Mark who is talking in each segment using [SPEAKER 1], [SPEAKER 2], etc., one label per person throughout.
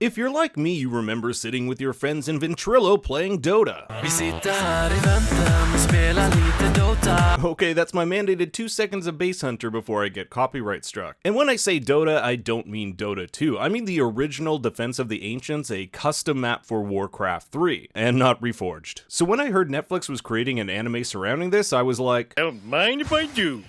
[SPEAKER 1] If you're like me, you remember sitting with your friends in Ventrilo playing Dota. Okay, that's my mandated 2 seconds of Base Hunter before I get copyright struck. And when I say Dota, I don't mean Dota 2. I mean the original Defense of the Ancients, a custom map for Warcraft 3, and not reforged. So when I heard Netflix was creating an anime surrounding this, I was like, I don't mind if I do.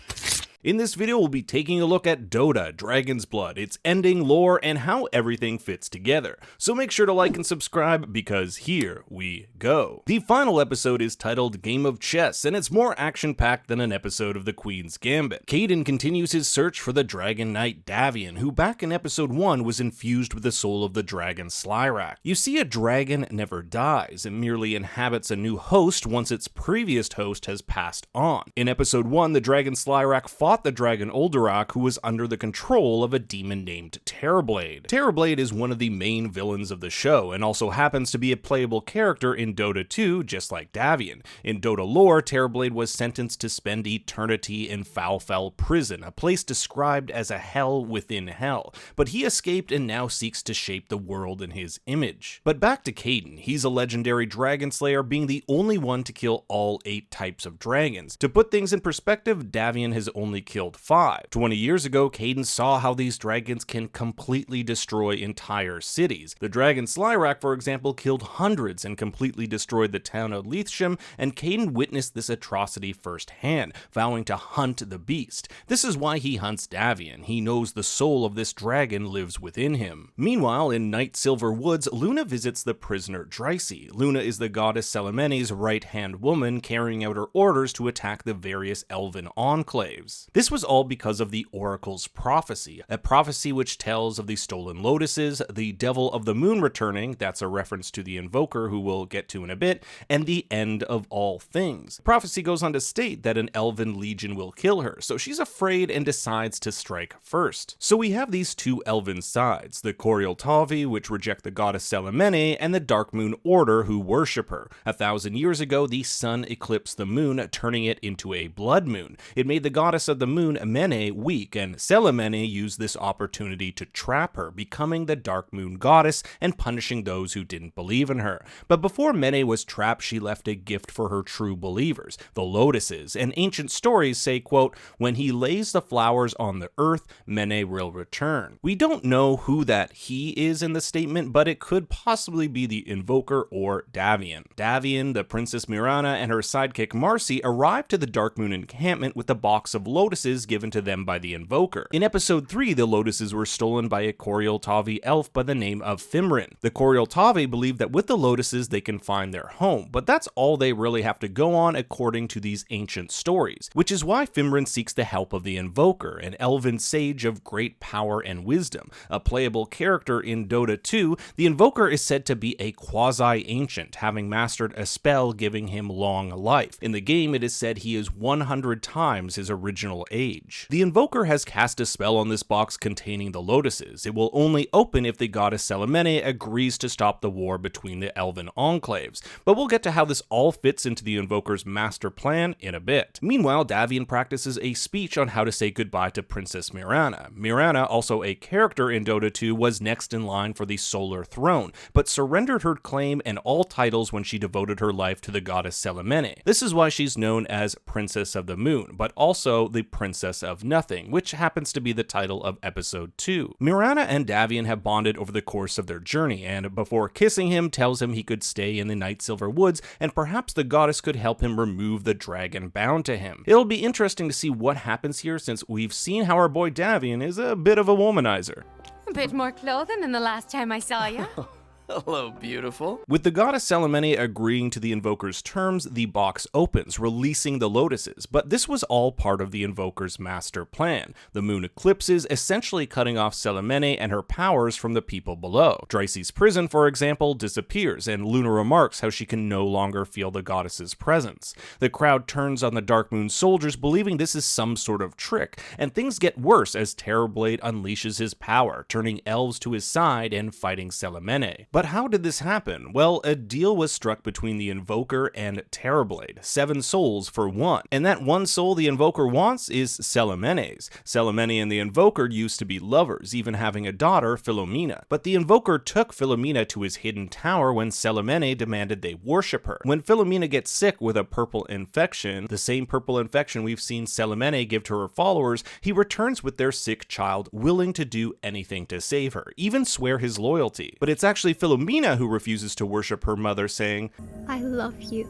[SPEAKER 1] In this video, we'll be taking a look at Dota, Dragon's Blood, its ending, lore, and how everything fits together. So make sure to like and subscribe, because here we go. The final episode is titled Game of Chess, and it's more action-packed than an episode of The Queen's Gambit. KADEN continues his search for the Dragon Knight Davian, who back in episode 1 was infused with the soul of the dragon Slyrak. You see, a dragon never dies, it merely inhabits a new host once its previous host has passed on. In episode 1, the dragon Slyrak fought the dragon Uldurak, who was under the control of a demon named Terrorblade. Terrorblade is one of the main villains of the show, and also happens to be a playable character in Dota 2, just like Davian. In Dota lore, Terrorblade was sentenced to spend eternity in Foulfell Prison, a place described as a hell within hell, but he escaped and now seeks to shape the world in his image. But back to KADEN, he's a legendary dragon slayer, being the only one to kill all 8 types of dragons. To put things in perspective, Davian has only killed 5. 20 years ago, KADEN saw how these dragons can completely destroy entire cities. The dragon Slyrak, for example, killed hundreds and completely destroyed the town of Leithsham, and KADEN witnessed this atrocity firsthand, vowing to hunt the beast. This is why he hunts Davian. He knows the soul of this dragon lives within him. Meanwhile, in Night Silver Woods, Luna visits the prisoner Drycy. Luna is the goddess Selemene's right-hand woman, carrying out her orders to attack the various elven enclaves. This was all because of the Oracle's prophecy, a prophecy which tells of the stolen lotuses, the Devil of the Moon returning, that's a reference to the Invoker who we'll get to in a bit, and the end of all things. The prophecy goes on to state that an elven legion will kill her, so she's afraid and decides to strike first. So we have these two elven sides, the Corioltavi, which reject the goddess Selemene, and the Dark Moon Order, who worship her. 1,000 years ago, the sun eclipsed the moon, turning it into a blood moon. It made the goddess of the moon, Mene, weak, and Selemene used this opportunity to trap her, becoming the Dark Moon Goddess and punishing those who didn't believe in her. But before Mene was trapped, she left a gift for her true believers, the lotuses, and ancient stories say, quote, when he lays the flowers on the earth, Mene will return. We don't know who that he is in the statement, but it could possibly be the Invoker or Davian. Davian, the Princess Mirana, and her sidekick Marcy arrived to the Dark Moon encampment with a box of lotuses given to them by the Invoker. In episode 3, the lotuses were stolen by a Corioltavi elf by the name of Fimrin. The Corioltavi believe that with the lotuses they can find their home, but that's all they really have to go on according to these ancient stories, which is why Fimrin seeks the help of the Invoker, an elven sage of great power and wisdom. A playable character in Dota 2, the Invoker is said to be a quasi-ancient, having mastered a spell giving him long life. In the game, it is said he is 100 times his original age. The Invoker has cast a spell on this box containing the lotuses. It will only open if the goddess Selemene agrees to stop the war between the elven enclaves, but we'll get to how this all fits into the Invoker's master plan in a bit. Meanwhile, Davian practices a speech on how to say goodbye to Princess Mirana. Mirana, also a character in Dota 2, was next in line for the Solar Throne, but surrendered her claim and all titles when she devoted her life to the goddess Selemene. This is why she's known as Princess of the Moon, but also the Princess of Nothing, which happens to be the title of episode 2. Mirana and Davian have bonded over the course of their journey, and before kissing him, tells him he could stay in the Night Silver Woods, and perhaps the goddess could help him remove the dragon bound to him. It'll be interesting to see what happens here, since we've seen how our boy Davian is a bit of a womanizer.
[SPEAKER 2] A bit more clothing than the last time I saw you.
[SPEAKER 3] Hello, beautiful.
[SPEAKER 1] With the goddess Selemene agreeing to the Invoker's terms, the box opens, releasing the lotuses, but this was all part of the Invoker's master plan. The moon eclipses, essentially cutting off Selemene and her powers from the people below. Drycy's prison, for example, disappears, and Luna remarks how she can no longer feel the goddess's presence. The crowd turns on the Dark Moon soldiers, believing this is some sort of trick, and things get worse as Terrorblade unleashes his power, turning elves to his side and fighting Selemene. But But how did this happen? Well, a deal was struck between the Invoker and Terrorblade, 7 souls for 1. And that 1 soul the Invoker wants is Celemene's. Celemene and the Invoker used to be lovers, even having a daughter, Philomena. But the Invoker took Philomena to his hidden tower when Celemene demanded they worship her. When Philomena gets sick with a purple infection, the same purple infection we've seen Celemene give to her followers, he returns with their sick child, willing to do anything to save her, even swear his loyalty. But it's actually Philomena who refuses to worship her mother, saying,
[SPEAKER 4] I love you.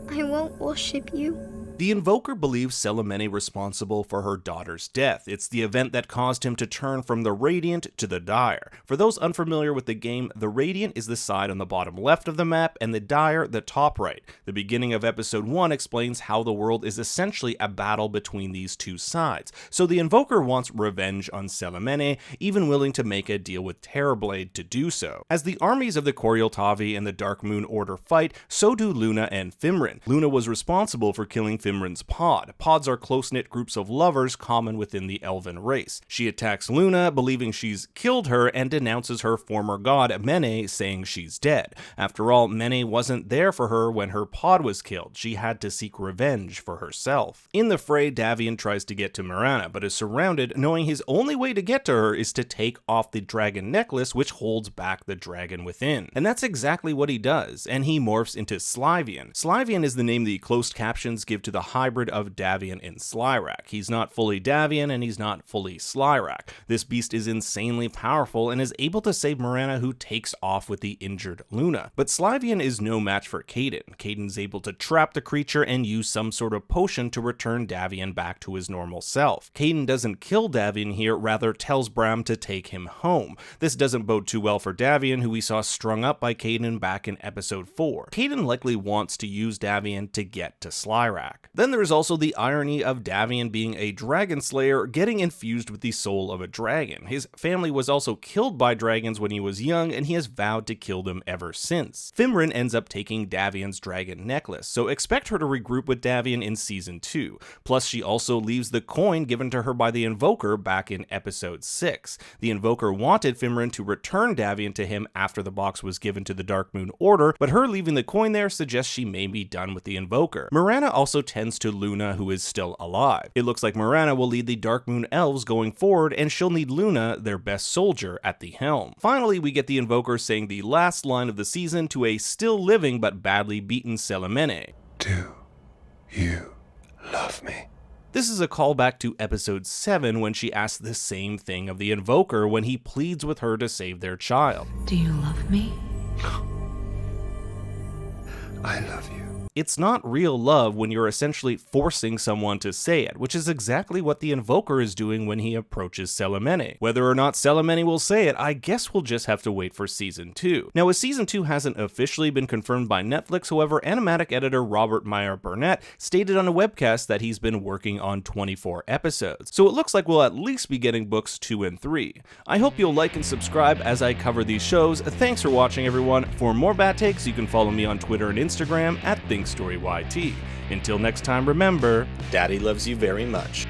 [SPEAKER 4] I won't worship you.
[SPEAKER 1] The Invoker believes Celemene responsible for her daughter's death. It's the event that caused him to turn from the Radiant to the Dire. For those unfamiliar with the game, the Radiant is the side on the bottom left of the map, and the Dire the top right. The beginning of episode 1 explains how the world is essentially a battle between these two sides. So the Invoker wants revenge on Celemene, even willing to make a deal with Terrorblade to do so. As the armies of the Koryoltavi and the Dark Moon Order fight, so do Luna and Fimrin. Luna was responsible for killing Fimrin's pod. Pods are close-knit groups of lovers common within the elven race. She attacks Luna, believing she's killed her, and denounces her former god, Mene, saying she's dead. After all, Mene wasn't there for her when her pod was killed. She had to seek revenge for herself. In the fray, Davian tries to get to Mirana, but is surrounded, knowing his only way to get to her is to take off the dragon necklace, which holds back the dragon within. And that's exactly what he does, and he morphs into Slivian. Slivian is the name the closed captions give to the hybrid of Davian and Slyrak. He's not fully Davian and he's not fully Slyrak. This beast is insanely powerful and is able to save Mirana, who takes off with the injured Luna. But Slivian is no match for KADEN. KADEN's able to trap the creature and use some sort of potion to return Davian back to his normal self. KADEN doesn't kill Davian here, rather tells Bram to take him home. This doesn't bode too well for Davian, who we saw strung up by KADEN back in episode 4. KADEN likely wants to use Davian to get to Slyrak. Then there is also the irony of Davian being a dragon slayer, getting infused with the soul of a dragon. His family was also killed by dragons when he was young, and he has vowed to kill them ever since. Fimrin ends up taking Davian's dragon necklace, so expect her to regroup with Davian in season 2. Plus, she also leaves the coin given to her by the Invoker back in episode 6. The Invoker wanted Fimrin to return Davian to him after the box was given to the Dark Moon Order, but her leaving the coin there suggests she may be done with the Invoker. Mirana also tends to Luna, who is still alive. It looks like Mirana will lead the Dark Moon Elves going forward, and she'll need Luna, their best soldier, at the helm. Finally, we get the Invoker saying the last line of the season to a still living but badly beaten Celemene.
[SPEAKER 5] Do you love me?
[SPEAKER 1] This is a callback to episode 7 when she asks the same thing of the Invoker when he pleads with her to save their child.
[SPEAKER 2] Do you love me?
[SPEAKER 5] I love you.
[SPEAKER 1] It's not real love when you're essentially forcing someone to say it, which is exactly what the Invoker is doing when he approaches Celemene. Whether or not Celemene will say it, I guess we'll just have to wait for season 2. Now, as season 2 hasn't officially been confirmed by Netflix, however, animatic editor Robert Meyer Burnett stated on a webcast that he's been working on 24 episodes, so it looks like we'll at least be getting books 2 and 3. I hope you'll like and subscribe as I cover these shows. Thanks for watching, everyone. For more Bat Takes, you can follow me on Twitter and Instagram at ThinkStoryYT. Until next time, remember, Daddy loves you very much.